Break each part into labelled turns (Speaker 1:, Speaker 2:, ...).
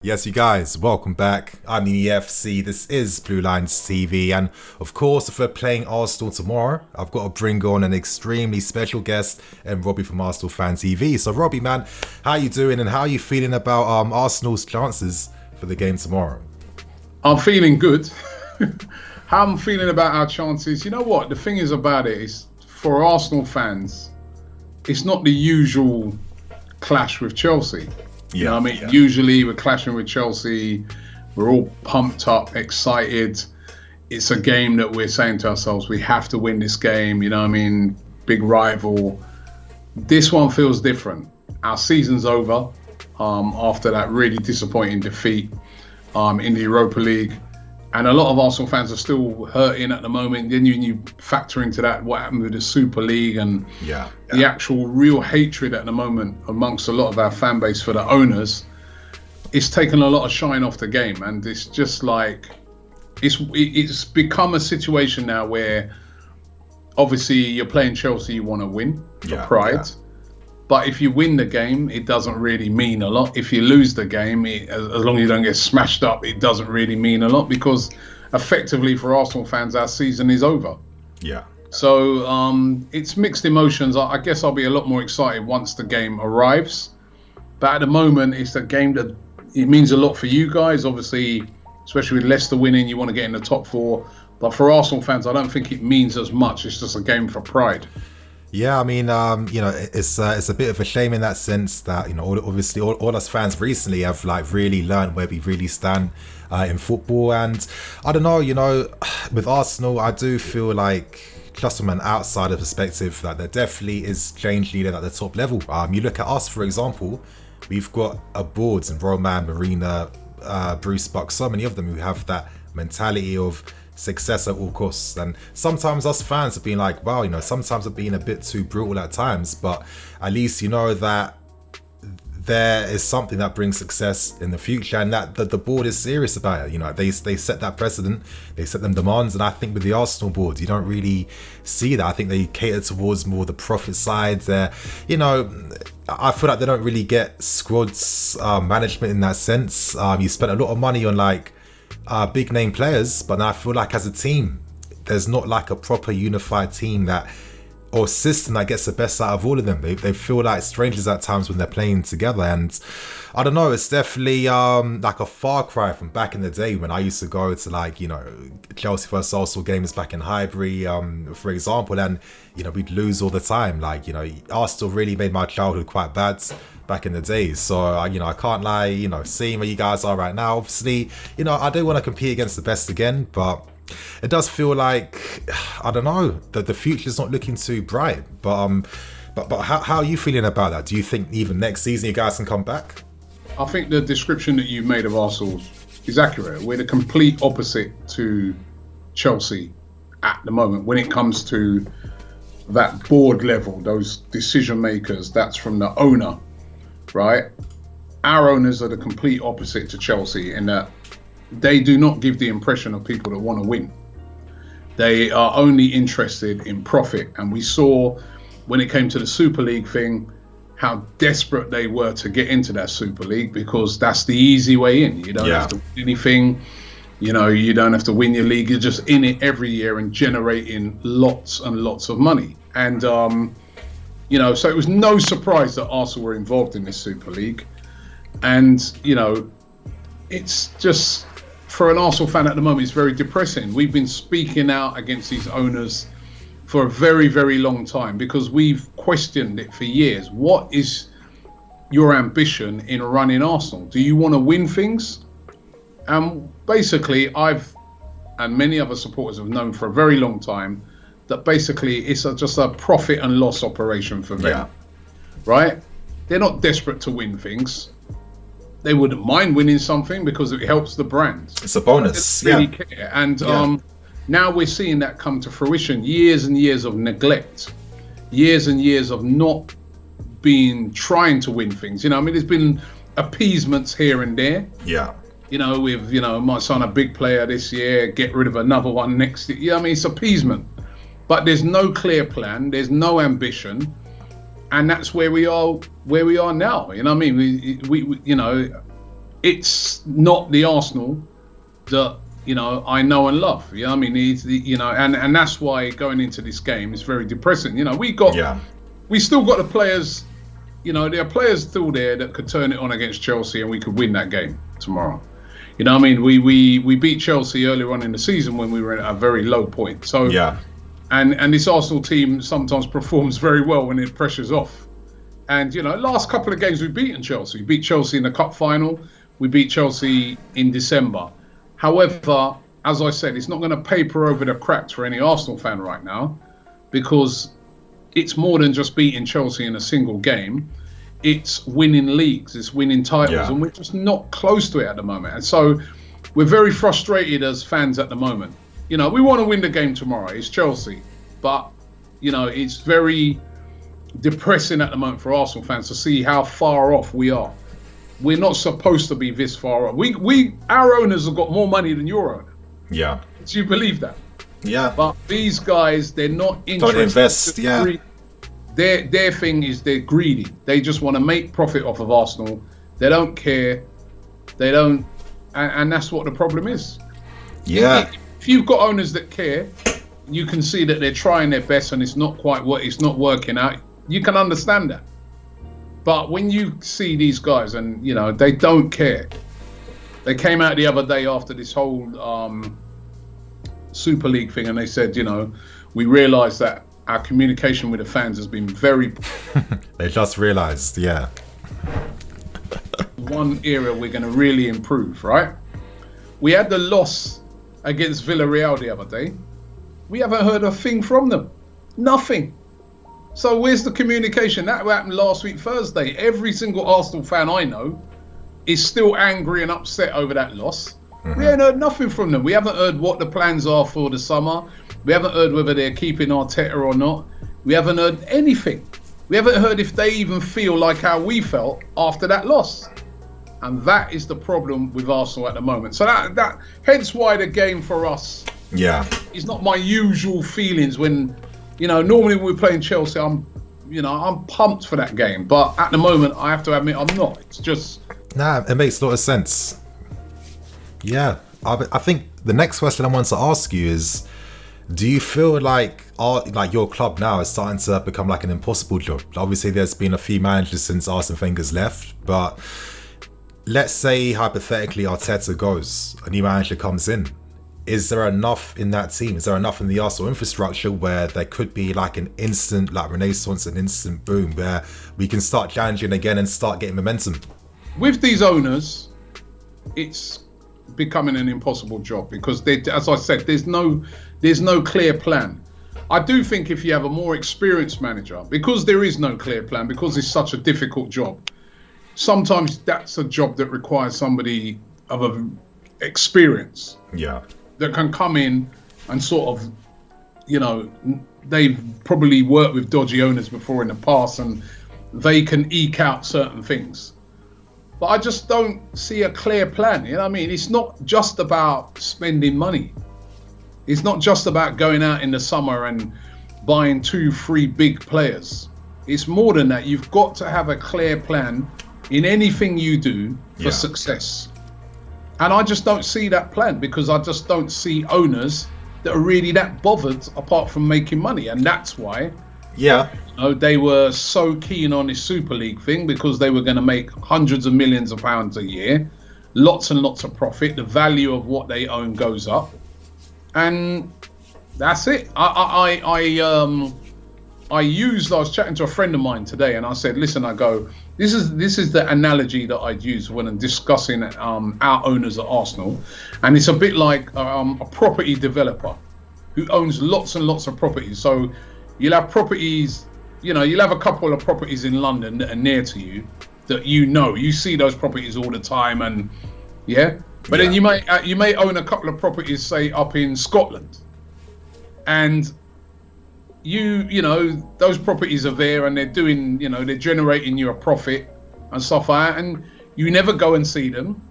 Speaker 1: Yes, you guys, welcome back. I'm the EFC, this is Blue Lines TV, and of course, if we're playing Arsenal tomorrow, I've got to bring on an extremely special guest, and Robbie from Arsenal Fan TV. So Robbie, man, how you doing and how are you feeling about Arsenal's chances for the game tomorrow?
Speaker 2: I'm feeling good. How I'm feeling about our chances, you know what, the thing is about it is, for Arsenal fans, it's not the usual clash with Chelsea. You know what I mean? Yeah. Usually we're clashing with Chelsea, we're all pumped up, excited. It's a game that we're saying to ourselves, we have to win this game, you know what I mean? Big rival. This one feels different. Our season's over after that really disappointing defeat in the Europa League. And a lot of Arsenal fans are still hurting at the moment. Then you factor into that what happened with the Super League and the actual real hatred at the moment amongst a lot of our fan base for the owners. It's taken a lot of shine off the game, and it's just like it's become a situation now where obviously you're playing Chelsea, you want to win for pride. Yeah. But if you win the game, it doesn't really mean a lot. If you lose the game, as long as you don't get smashed up, it doesn't really mean a lot, because effectively for Arsenal fans, our season is over. Yeah. So it's mixed emotions. I guess I'll be a lot more excited once the game arrives. But at the moment, it's a game that it means a lot for you guys. Obviously, especially with Leicester winning, you want to get in the top four. But for Arsenal fans, I don't think it means as much. It's just a game for pride.
Speaker 1: Yeah, I mean, it's a bit of a shame in that sense that, obviously all us fans recently have really learned where we really stand in football. And I don't know, with Arsenal, I do feel like just from an outsider perspective that there definitely is change needed at the top level. You look at us, for example, we've got boards and Roman, Marina, Bruce Buck, so many of them who have that mentality of success at all costs. And sometimes us fans have been like, wow, sometimes we're being a bit too brutal at times, but at least that there is something that brings success in the future, and that the board is serious about it. They set that precedent, they set them demands, and I think with the Arsenal board, you don't really see that. I think they cater towards more the profit side. I feel like they don't really get squads management in that sense. You spent a lot of money on big name players, but I feel like as a team, there's not a proper unified team or system that gets the best out of all of them. They feel like strangers at times when they're playing together, and I don't know, it's definitely a far cry from back in the day when I used to go to Chelsea versus Arsenal games back in Highbury, for example, and we'd lose all the time. Arsenal really made my childhood quite bad back in the days. So I can't lie, seeing where you guys are right now, obviously, I do want to compete against the best again, but it does feel like, I don't know, that the future's not looking too bright. But how are you feeling about that? Do you think even next season you guys can come back?
Speaker 2: I think the description that you made of Arsenal is accurate. We're the complete opposite to Chelsea at the moment when it comes to that board level, those decision makers. That's from the owner, right? Our owners are the complete opposite to Chelsea in that they do not give the impression of people that want to win. They are only interested in profit. And we saw when it came to the Super League thing, how desperate they were to get into that Super League, because that's the easy way in. You don't have to win anything. You don't have to win your league. You're just in it every year and generating lots and lots of money. And, so it was no surprise that Arsenal were involved in this Super League. And, it's just, for an Arsenal fan at the moment, it's very depressing. We've been speaking out against these owners for a very, very long time because we've questioned it for years. What is your ambition in running Arsenal? Do you want to win things? And basically, I've, and many other supporters have known for a very long time, that basically it's just a profit and loss operation for them, right? They're not desperate to win things. They wouldn't mind winning something because it helps the brand.
Speaker 1: It's a bonus.
Speaker 2: Really care. And now we're seeing that come to fruition. Years and years of neglect, years and years of not trying to win things. There's been appeasements here and there. Yeah. Might sign a big player this year, get rid of another one next year. It's appeasement. But there's no clear plan. There's no ambition. And that's where we are now. We it's not the Arsenal that, you know, I know and love. You know what I mean? You know, and that's why going into this game is very depressing. You know, we still got the players. You know, there are players still there that could turn it on against Chelsea, and we could win that game tomorrow. You know what I mean? We beat Chelsea earlier on in the season when we were at a very low point. So and this Arsenal team sometimes performs very well when it pressures off. And, you know, last couple of games we've beaten Chelsea. We beat Chelsea in the cup final. We beat Chelsea in December. However, as I said, it's not going to paper over the cracks for any Arsenal fan right now, because it's more than just beating Chelsea in a single game. It's winning leagues, it's winning titles, and we're just not close to it at the moment. And so we're very frustrated as fans at the moment. You know, we want to win the game tomorrow. It's Chelsea. But, you know, it's very depressing at the moment for Arsenal fans to see how far off we are. We're not supposed to be this far off. Our owners have got more money than your owner.
Speaker 1: Yeah.
Speaker 2: Do you believe that?
Speaker 1: Yeah.
Speaker 2: But these guys, they're not interested.
Speaker 1: Don't invest,
Speaker 2: Their thing is they're greedy. They just want to make profit off of Arsenal. They don't care. They don't, and that's what the problem is.
Speaker 1: Yeah.
Speaker 2: If you've got owners that care, you can see that they're trying their best and it's not working out. You can understand that. But when you see these guys and, you know, they don't care. They came out the other day after this whole Super League thing, and they said, you know, we realised that our communication with the fans has been very...
Speaker 1: They just realised,
Speaker 2: One area we're going to really improve, right? We had the loss against Villarreal the other day. We haven't heard a thing from them. Nothing. So where's the communication? That happened last week, Thursday. Every single Arsenal fan I know is still angry and upset over that loss. We ain't heard nothing from them. We haven't heard what the plans are for the summer. We haven't heard whether they're keeping Arteta or not. We haven't heard anything. We haven't heard if they even feel like how we felt after that loss. And that is the problem with Arsenal at the moment. So that hence why the game for us is not my usual feelings when, you know, normally when we're playing Chelsea, I'm pumped for that game. But at the moment, I have to admit, I'm not. It's just...
Speaker 1: Nah, it makes a lot of sense. Yeah. I think the next question I want to ask you is, do you feel like your club now is starting to become like an impossible job? Obviously, there's been a few managers since Arsene Wenger's left, but let's say hypothetically Arteta goes, a new manager comes in. Is there enough in that team? Is there enough in the Arsenal infrastructure where there could be like an instant like renaissance, an instant boom where we can start challenging again and start getting momentum?
Speaker 2: With these owners, it's becoming an impossible job because as I said, there's no clear plan. I do think if you have a more experienced manager, because there is no clear plan, because it's such a difficult job, sometimes that's a job that requires somebody of an experience.
Speaker 1: Yeah.
Speaker 2: That can come in and sort of, you know, they've probably worked with dodgy owners before in the past and they can eke out certain things. But I just don't see a clear plan. You know what I mean? It's not just about spending money. It's not just about going out in the summer and buying 2-3 big players. It's more than that. You've got to have a clear plan in anything you do for success. And I just don't see that plan because I just don't see owners that are really that bothered apart from making money. And that's why they were so keen on this Super League thing, because they were going to make hundreds of millions of pounds a year, lots and lots of profit. The value of what they own goes up. And that's it. I was chatting to a friend of mine today and I said, listen, I go, this is the analogy that I'd use when I'm discussing our owners at Arsenal. And it's a bit like a property developer who owns lots and lots of properties. So you'll have properties, you know, you'll have a couple of properties in London that are near to you that you see those properties all the time and but then you may own a couple of properties, say up in Scotland, and you know those properties are there and they're doing, you know, they're generating you a profit and stuff like that, and you never go and see them.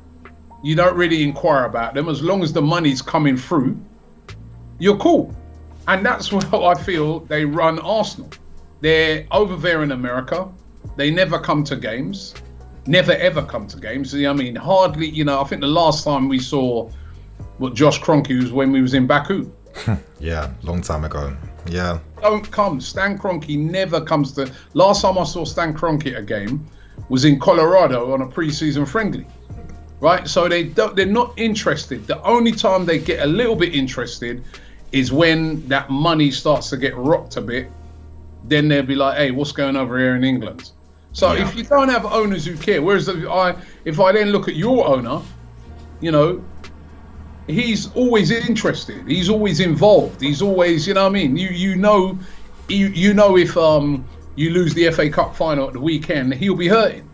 Speaker 2: You don't really inquire about them. As long as the money's coming through, you're cool. And that's how I feel they run Arsenal. They're over there in America. They never come to games. never ever come to games. I mean, hardly, I think the last time we saw what Josh Kroenke was when we was in Baku.
Speaker 1: Yeah, long time ago. Yeah.
Speaker 2: Don't come. Stan Kroenke never comes to. Last time I saw Stan Kroenke at a game was in Colorado on a preseason friendly. Right? So they're not interested. The only time they get a little bit interested is when that money starts to get rocked a bit. Then they'll be like, hey, what's going over here in England? So if you don't have owners who care, whereas if I then look at your owner, he's always interested. He's always involved. He's always, you know what I mean? You know if you lose the FA Cup final at the weekend, he'll be hurting.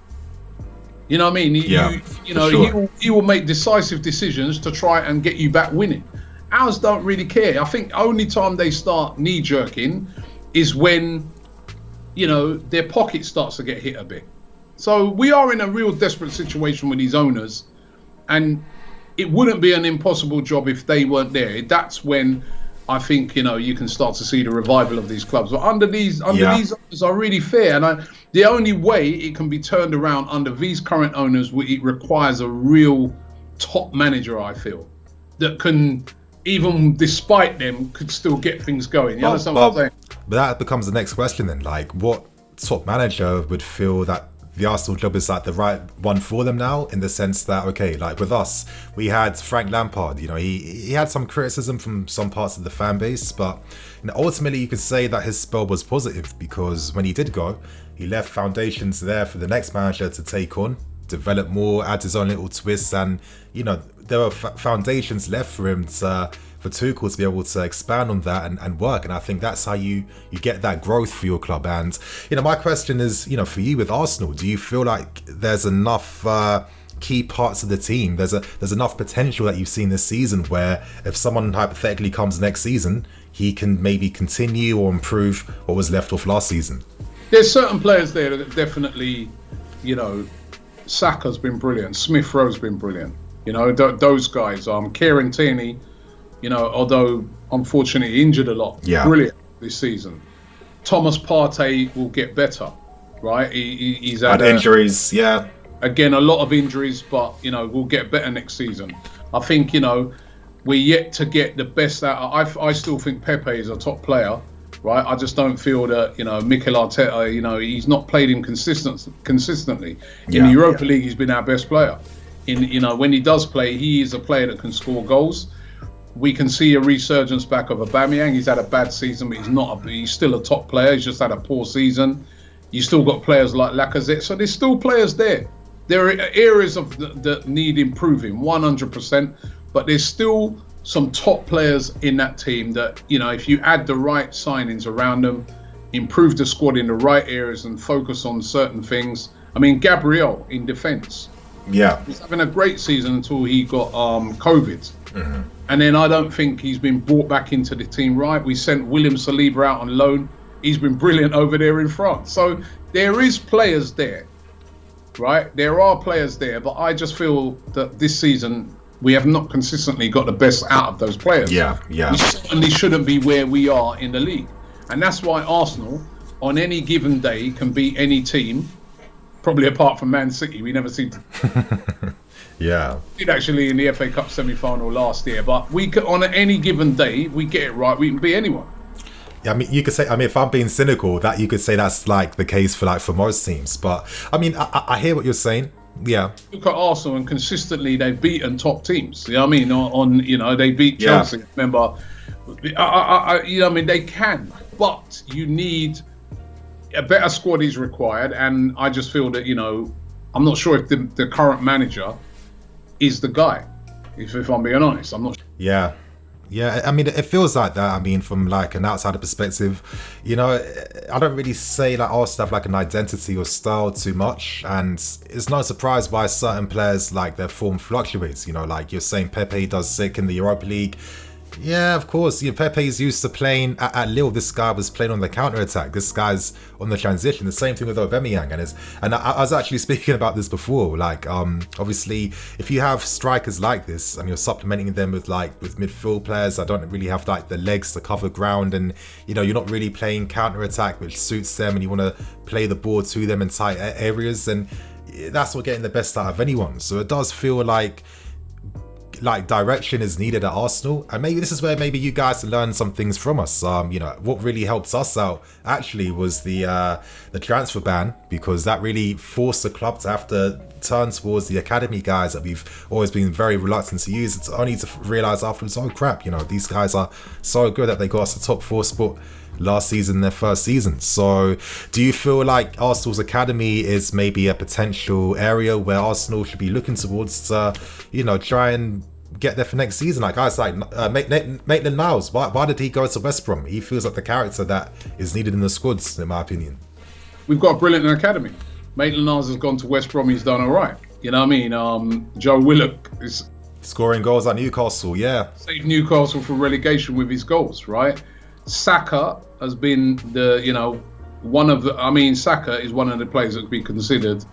Speaker 2: You know what I mean?
Speaker 1: Sure.
Speaker 2: He will make decisive decisions to try and get you back winning. Ours don't really care. I think only time they start knee jerking is when, their pocket starts to get hit a bit. So we are in a real desperate situation with these owners, and it wouldn't be an impossible job if they weren't there. That's when I think, you can start to see the revival of these clubs. But under these owners are really fair. And the only way it can be turned around under these current owners, it requires a real top manager, I feel, that can, even despite them, could still get things going. You understand what I'm saying?
Speaker 1: But that becomes the next question then. Like, what top manager would feel that the Arsenal job is like the right one for them now, in the sense that, okay, like with us, we had Frank Lampard, he had some criticism from some parts of the fan base, but ultimately you could say that his spell was positive, because when he did go, he left foundations there for the next manager to take on, develop more, add his own little twists, and there were foundations left for him for Tuchel to be able to expand on that and work. And I think that's how you get that growth for your club. And my question is, for you with Arsenal, do you feel like there's enough key parts of the team, there's enough potential that you've seen this season where if someone hypothetically comes next season, he can maybe continue or improve what was left off last season?
Speaker 2: There's certain players there that definitely, Saka's been brilliant, Smith Rowe's been brilliant, those guys, Kieran Tierney, although unfortunately injured a lot, brilliant this season. Thomas Partey will get better, right? He's had
Speaker 1: injuries,
Speaker 2: again, a lot of injuries, but we'll get better next season. I think we're yet to get the best out. I still think Pepe is a top player, right? I just don't feel that Mikel Arteta, he's not played him consistently. In the Europa League, he's been our best player. When he does play, he is a player that can score goals. We can see a resurgence back of Aubameyang. He's had a bad season, but he's still a top player. He's just had a poor season. You still got players like Lacazette. So there's still players there. There are areas that need improving, 100%. But there's still some top players in that team that, if you add the right signings around them, improve the squad in the right areas and focus on certain things. I mean, Gabriel in defence.
Speaker 1: Yeah.
Speaker 2: He's having a great season until he got COVID.
Speaker 1: Mm-hmm.
Speaker 2: And then I don't think he's been brought back into the team right. We sent William Saliba out on loan. He's been brilliant over there in France. So there is players there, right? There are players there, but I just feel that this season we have not consistently got the best out of those players.
Speaker 1: Yeah.
Speaker 2: We certainly shouldn't be where we are in the league. And that's why Arsenal, on any given day, can beat any team, probably apart from Man City. We never seem to...
Speaker 1: Yeah.
Speaker 2: We did actually in the FA Cup semi-final last year, but on any given day, we get it right, we can beat anyone.
Speaker 1: Yeah, I mean, you could say, if I'm being cynical, that you could say that's like the case for most teams. But I mean, I hear what you're saying. Yeah.
Speaker 2: Look at Arsenal, and consistently they've beaten top teams. You know what I mean? They beat Chelsea. Yeah. Remember, they can, but you need a better squad is required, and I just feel that I'm not sure if the current manager is the guy. If I'm being honest, I'm not sure.
Speaker 1: Yeah, I mean, it feels like that. I mean, from like an outsider perspective, I don't really say like Arsenal have like an identity or style too much, and it's no surprise why certain players like their form fluctuates. Like you're saying, Pepe does sick in the Europa League. Yeah, of course. Pepe's used to playing at Lille. This guy was playing on the counter-attack. This guy's on the transition. The same thing with Aubameyang. And I was actually speaking about this before. Like, obviously, if you have strikers like this and you're supplementing them with midfield players that don't really have like the legs to cover ground, and you're not really playing counter-attack, which suits them, and you want to play the ball to them in tight areas, and that's what getting the best out of anyone. So it does feel like direction is needed at Arsenal, and maybe this is where maybe you guys learn some things from us. What really helps us out actually was the transfer ban, because that really forced the club to have to turn towards the academy guys that we've always been very reluctant to use. It's only to realise afterwards, oh crap, these guys are so good that they got us a top 4 spot last season, their first season. So do you feel like Arsenal's academy is maybe a potential area where Arsenal should be looking towards to, try and get there for next season? Like guys like Maitland-Niles, why did he go to West Brom? He feels like the character that is needed in the squads, in my opinion.
Speaker 2: We've got a brilliant academy. Maitland-Niles has gone to West Brom, he's done all right. You know what I mean? Joe Willock is
Speaker 1: scoring goals at Newcastle,
Speaker 2: saved Newcastle from relegation with his goals, right? SAKA has been SAKA is one of the players that could be considered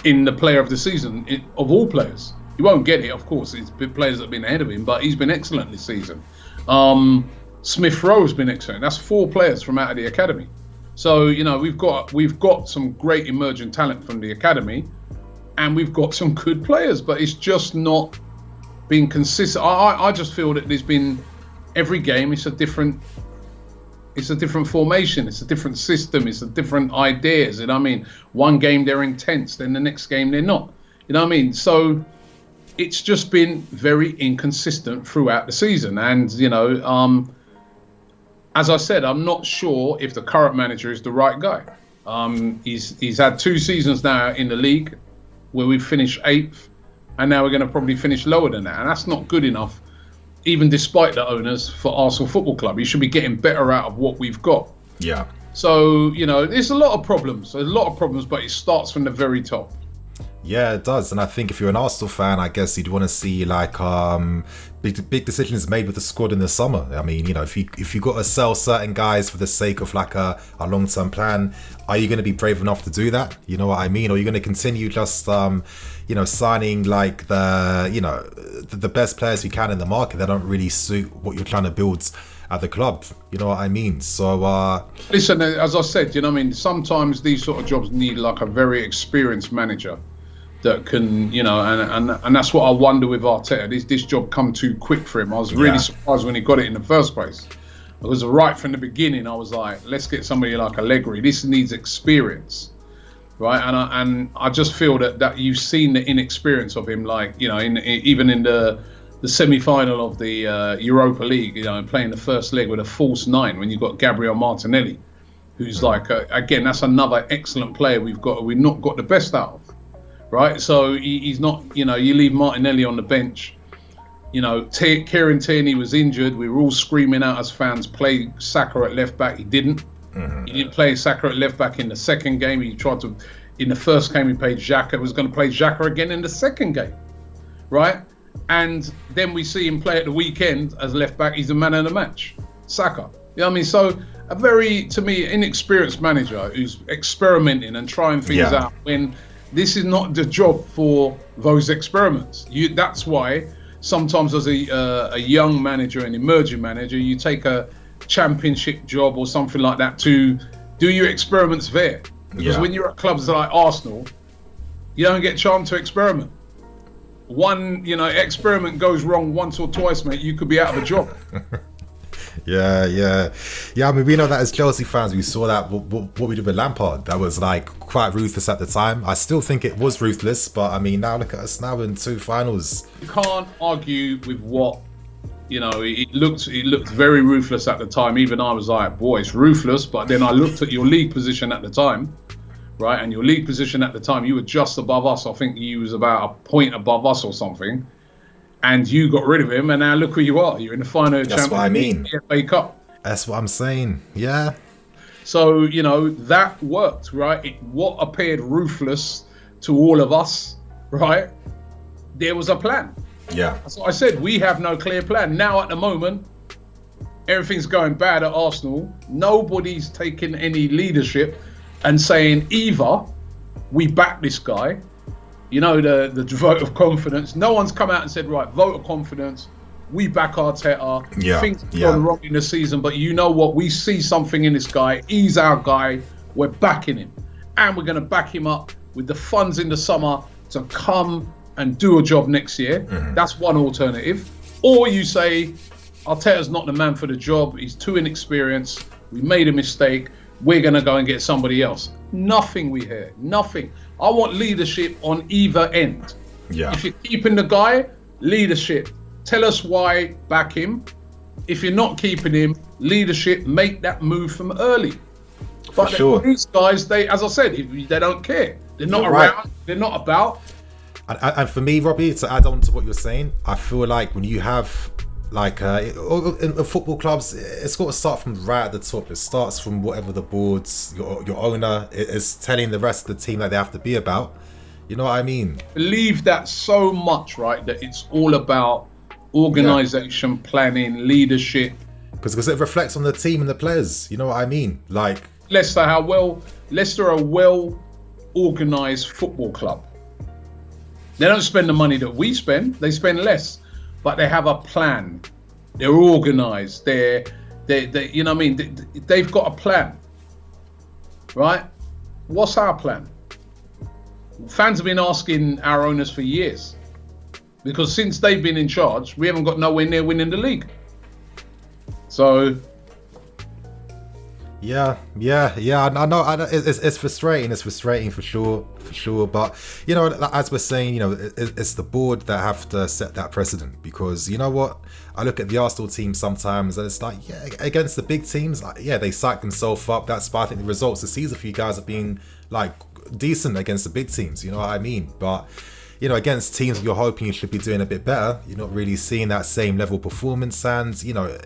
Speaker 2: in the player of the season of all players. He won't get it, of course. It's players that have been ahead of him, but he's been excellent this season. Smith Rowe has been excellent. That's 4 players from out of the academy. So we've got some great emerging talent from the academy, and we've got some good players, but it's just not been consistent. I just feel that there's been every game. It's a different formation. It's a different system. It's a different ideas. One game they're intense, then the next game they're not. So it's just been very inconsistent throughout the season. And, as I said, I'm not sure if the current manager is the right guy. He's had 2 seasons now in the league where we've finished 8th, and now we're going to probably finish lower than that. And that's not good enough, even despite the owners, for Arsenal Football Club. He should be getting better out of what we've got.
Speaker 1: Yeah.
Speaker 2: So, there's a lot of problems. But it starts from the very top.
Speaker 1: Yeah, it does. And I think if you're an Arsenal fan, I guess you'd want to see big decisions made with the squad in the summer. If you got to sell certain guys for the sake of a long-term plan, are you going to be brave enough to do that? You know what I mean? Or are you going to continue just signing the best players you can in the market that don't really suit what you're trying to build at the club? You know what I mean? So
Speaker 2: listen, as I said, sometimes these sort of jobs need a very experienced manager that can, and that's what I wonder with Arteta. This job come too quick for him. I was really surprised when he got it in the first place, because right from the beginning I was like, let's get somebody like Allegri. This needs experience, right? And I just feel that you've seen the inexperience of him, even in the semi-final of the Europa League, playing the first leg with a false 9 when you've got Gabriel Martinelli, who's again, that's another excellent player we've not got the best out of. Right, so he's not. You leave Martinelli on the bench. Kieran Tierney was injured. We were all screaming out as fans, play Saka at left back. He didn't. Mm-hmm. He didn't play Saka at left back in the second game. He tried to. In the first game, he played Xhaka. Was going to play Xhaka again in the second game, right? And then we see him play at the weekend as left back. He's the man of the match, Saka. So a very, to me, inexperienced manager who's experimenting and trying things out when. This is not the job for those experiments. That's why sometimes as a young manager, an emerging manager, you take a championship job or something like that to do your experiments there. Because when you're at clubs like Arsenal, you don't get a chance to experiment. One, experiment goes wrong once or twice, mate, you could be out of a job.
Speaker 1: Yeah. We know that as Chelsea fans, we saw that what we did with Lampard. That was quite ruthless at the time. I still think it was ruthless, but now look at us now in 2 finals.
Speaker 2: You can't argue with what it looked very ruthless at the time. Even I was like, boy, it's ruthless. But then I looked at your league position at the time, right? And your league position at the time, you were just above us. I think you was about a point above us or something. And you got rid of him, and now look who you are. You're in the final Champions League, FA Cup.
Speaker 1: That's what I'm saying. Yeah.
Speaker 2: So, that worked, right? What appeared ruthless to all of us, right? There was a plan.
Speaker 1: Yeah.
Speaker 2: That's what I said. We have no clear plan. Now, at the moment, everything's going bad at Arsenal. Nobody's taking any leadership and saying either we back this guy, the vote of confidence. No one's come out and said, right, vote of confidence. We back Arteta. Things have gone wrong in the season, but you know what? We see something in this guy. He's our guy. We're backing him. And we're going to back him up with the funds in the summer to come and do a job next year. That's one alternative. Or you say, Arteta's not the man for the job. He's too inexperienced. We made a mistake. We're going to go and get somebody else. Nothing we hear. Nothing. I want leadership on either end.
Speaker 1: Yeah.
Speaker 2: If you're keeping the guy, leadership. Tell us why, back him. If you're not keeping him, leadership, make that move from early. But these guys, they, as I said, they don't care. They're not around. They're not about.
Speaker 1: And for me, Robbie, to add on to what you're saying, I feel like when you have, like, in football clubs, it's got to start from right at the top. It starts from whatever the boards, your owner is telling the rest of the team that they have to be about. You know what I mean?
Speaker 2: Believe that so much, right? That it's all about organisation, planning, leadership.
Speaker 1: Because it reflects on the team and the players. You know what I mean? Like
Speaker 2: Leicester are a well organised football club. They don't spend the money that we spend. They spend less, but they have a plan. They're organised. They you know what I mean? They've got a plan, right? What's our plan? Fans have been asking our owners for years, because since they've been in charge, we haven't got nowhere near winning the league. So.
Speaker 1: Yeah. I know. It's frustrating. It's frustrating for sure. But you know, as we're saying, you know, it's the board that have to set that precedent. Because you know what, I look at the Arsenal team sometimes, and it's like, yeah, against the big teams, yeah, they psych themselves up. That's why I think the results this season for you guys have been like decent against the big teams. You know what I mean? But you know, against teams you're hoping you should be doing a bit better, you're not really seeing that same level of performance, and you know,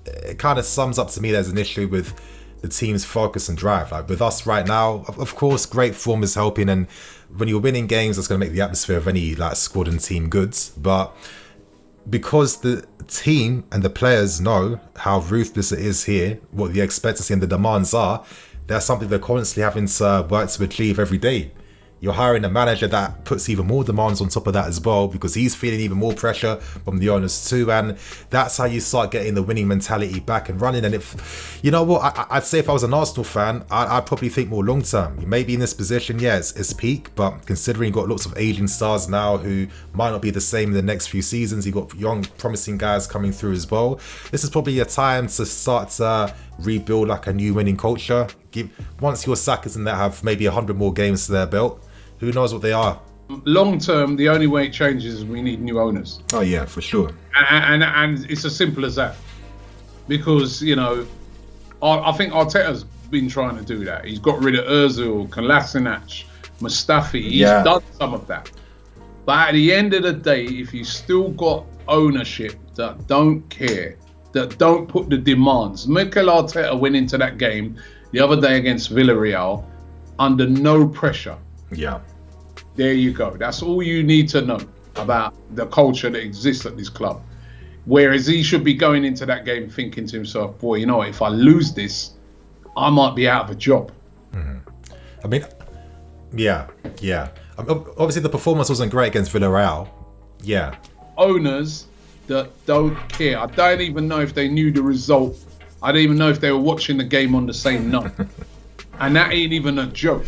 Speaker 1: it kind of sums up to me there's an issue with the team's focus and drive. Like with us right now, of course, great form is helping, and when you're winning games, that's going to make the atmosphere of any like squad and team good. But because the team and the players know how ruthless it is here, what the expectancy and the demands are, that's something they're constantly having to work to achieve every day. You're hiring a manager that puts even more demands on top of that as well, because he's feeling even more pressure from the owners too, and that's how you start getting the winning mentality back and running. And if, you know what, I'd say if I was an Arsenal fan, I'd probably think more long term. You may be in this position, yeah, it's peak, but considering you've got lots of aging stars now who might not be the same in the next few seasons, you've got young promising guys coming through as well. This is probably a time to start to rebuild like a new winning culture. Once your SAKAs in that have maybe 100 more games to their belt, who knows what they are?
Speaker 2: Long term, the only way it changes is we need new owners.
Speaker 1: Oh yeah, for sure.
Speaker 2: And it's as simple as that. Because, you know, I think Arteta's been trying to do that. He's got rid of Ozil, Kolasinac, Mustafi. He's done some of that. But at the end of the day, if you still got ownership that don't care, that don't put the demands. Mikel Arteta went into that game the other day against Villarreal under no pressure.
Speaker 1: Yeah.
Speaker 2: There you go. That's all you need to know about the culture that exists at this club. Whereas he should be going into that game thinking to himself, boy, you know what, if I lose this, I might be out of a job.
Speaker 1: I mean, yeah. Obviously, the performance wasn't great against Villarreal. Yeah.
Speaker 2: Owners that don't care. I don't even know if they knew the result. I don't even know if they were watching the game on the same night. And that ain't even a joke.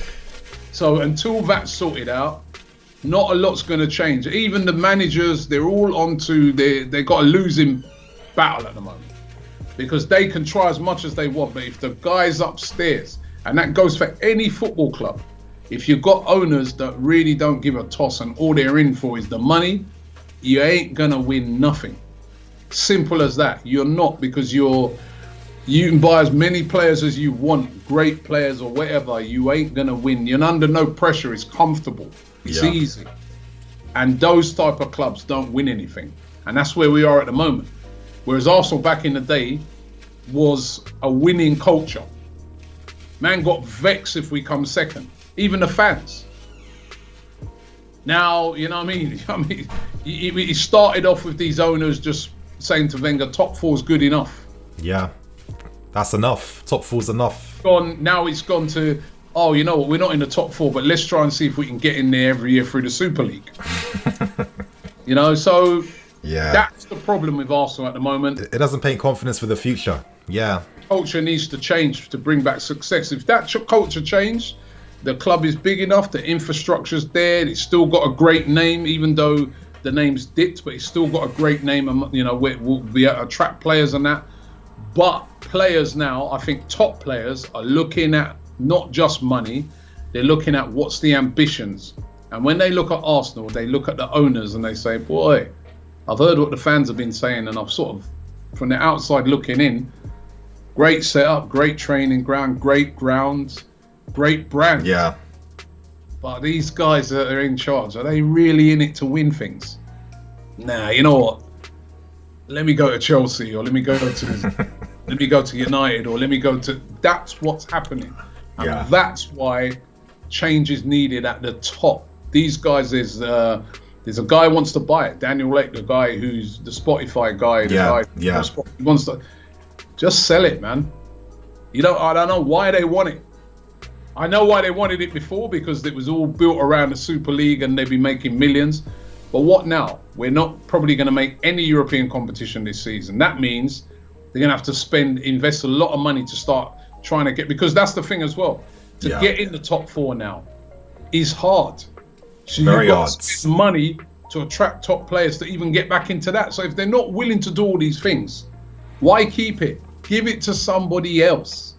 Speaker 2: So until that's sorted out, not a lot's going to change. Even the managers, they're all onto they got a losing battle at the moment, because they can try as much as they want, but if the guys upstairs, and that goes for any football club, if you've got owners that really don't give a toss and all they're in for is the money, you ain't gonna win nothing. Simple as that. You're not, because you can buy as many players as you want, great players or whatever, you ain't gonna win. You're under no pressure, it's comfortable, it's easy. And those type of clubs don't win anything. And that's where we are at the moment. Whereas Arsenal back in the day was a winning culture. Man got vexed if we come second, even the fans. Now, you know what I mean? I mean, he started off with these owners just saying to Wenger, top four's good enough.
Speaker 1: Yeah, that's enough. Top four's enough.
Speaker 2: Now it's gone to, oh, you know what, we're not in the top four, but let's try and see if we can get in there every year through the Super League. You know, so that's the problem with Arsenal at the moment.
Speaker 1: It doesn't paint confidence for the future. Yeah.
Speaker 2: Culture needs to change to bring back success. If that culture changed, The club is big enough. The infrastructure's there. It's still got a great name, even though the name's dipped, but it's still got a great name. And we'll be attract players and that. But players now, I think top players are looking at not just money. They're looking at what's the ambitions. And when they look at Arsenal, they look at the owners and they say, boy, I've heard what the fans have been saying, and I've sort of, from the outside looking in, great setup, great training ground, great grounds, great brand.
Speaker 1: Yeah.
Speaker 2: But these guys that are in charge, are they really in it to win things? Nah, you know what? Let me go to Chelsea, or let me go to United, or let me go to. That's what's happening, and that's why change is needed at the top. These guys, there's a guy who wants to buy it. Daniel Lake, the guy who's the Spotify guy, he wants to just sell it, man. I don't know why they want it. I know why they wanted it before, because it was all built around the Super League and they'd be making millions. But what now? We're not probably going to make any European competition this season. That means they're going to have to invest a lot of money to start trying to get, because that's the thing as well. To get in the top 4 now is hard. So
Speaker 1: Very
Speaker 2: you've got
Speaker 1: hard.
Speaker 2: to spend money to attract top players to even get back into that. So if they're not willing to do all these things, why keep it? Give it to somebody else.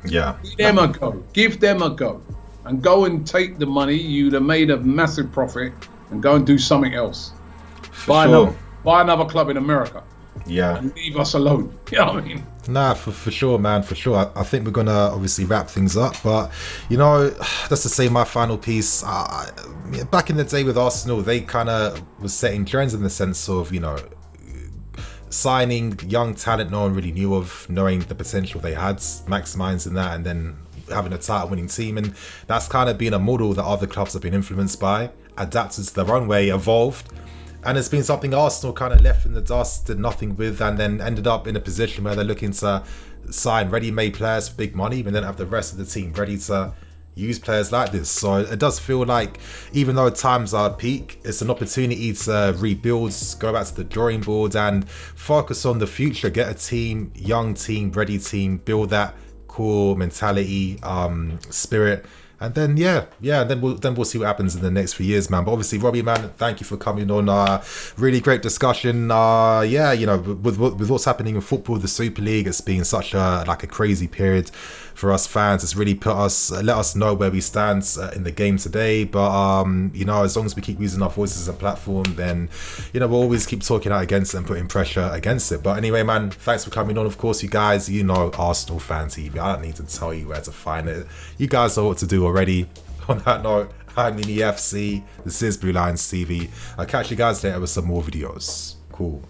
Speaker 1: Yeah.
Speaker 2: Give them a go. Give them a go. And go and take the money. You'd have made a massive profit, and go and do something else. Buy another club in America.
Speaker 1: Yeah.
Speaker 2: And leave us alone. You know what I mean?
Speaker 1: Nah, for sure, man, for sure. I think we're going to obviously wrap things up. But, just to say my final piece, back in the day with Arsenal, they kind of was setting trends in the sense of, signing young talent no one really knew of, knowing the potential they had, maximising that, and then having a title winning team. And that's kind of been a model that other clubs have been influenced by, adapted to their own way, evolved. And it's been something Arsenal kind of left in the dust, did nothing with, and then ended up in a position where they're looking to sign ready-made players for big money, and then have the rest of the team ready to use players like this. So it does feel like, even though times are at peak, it's an opportunity to rebuild, go back to the drawing board and focus on the future, get a team, young team, ready team, build that core mentality, spirit. And then then we'll see what happens in the next few years, man. But obviously, Robbie, man, thank you for coming on. Really great discussion. With what's happening in football, the Super League, it's been such a crazy period for us fans. It's really let us know where we stand in the game today. But as long as we keep using our voices as a platform, then we'll always keep talking out against it and putting pressure against it. But anyway, man, thanks for coming on. Of course, you guys, Arsenal Fan TV. I don't need to tell you where to find it. You guys know what to do already. On that note, I'm in the FC. This is Blue Lions TV. I'll catch you guys later with some more videos. Cool.